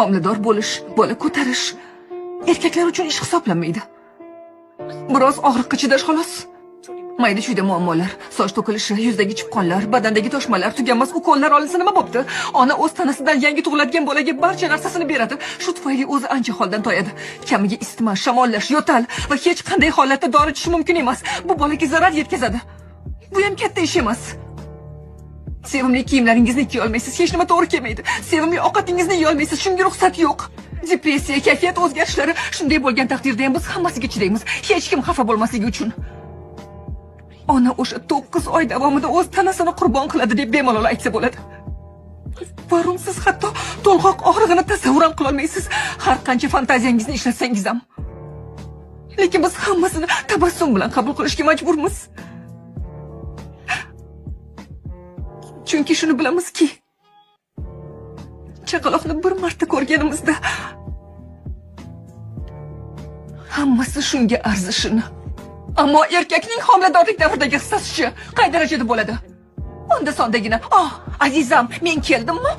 Homilador bo'lish, bola ko'tarish erkaklar uchun ish hisoblanmaydi. Biroz og'riqqa chidash xolos. Mayda-chuyda muammolar, soch to'kilishi, yuzdagi chipqonlar, badandagi toshmalar, tuganmas ukollar olinsa nima bo'pti? Ona o'z tanasidan yangi tug'iladigan bolaga barcha narsasini beradi. Shu tufayli o'zi ancha holdan toyadi. Kamiga isitma, shamollash, yo'tal va hech qanday holatda dori ichish mumkin emas. Bu bolaga zarar yetkazadi. Bu ham katta ish emas. Sevimli kiyimlaringizni kiya olmaysiz, hech nima to'g'ri kelmaydi. Sevimli ovqatingizni yeya olmaysiz, shunga ruxsat yo'q. Depressiya, kayfiyat o'zgarishlari shunday bo'lgan taqdirda ham biz hammasiga chidaymiz, hech kim xafa bo'lmasligi uchun. Ona o'sha 9 oy davomida o'z tanasini qurbon qiladi deb bemalol aytsa bo'ladi. Varunsiz hatto to'lg'oq og'rig'ini tasavvur ham qila olmaysiz, har qancha fantaziyangizni ishlatsangiz ham. Lekin biz hammasini tabassum bilan qabul qilishga majburmiz. Chunki shuni bilamizki, chaqaloqni bir marta ko'rganimizda hammasi shunga arzishini. Ammo erkakning homiladorlik davridagi hissasi qay darajada bo'ladi? Onda sondagina, azizam, men keldimmi?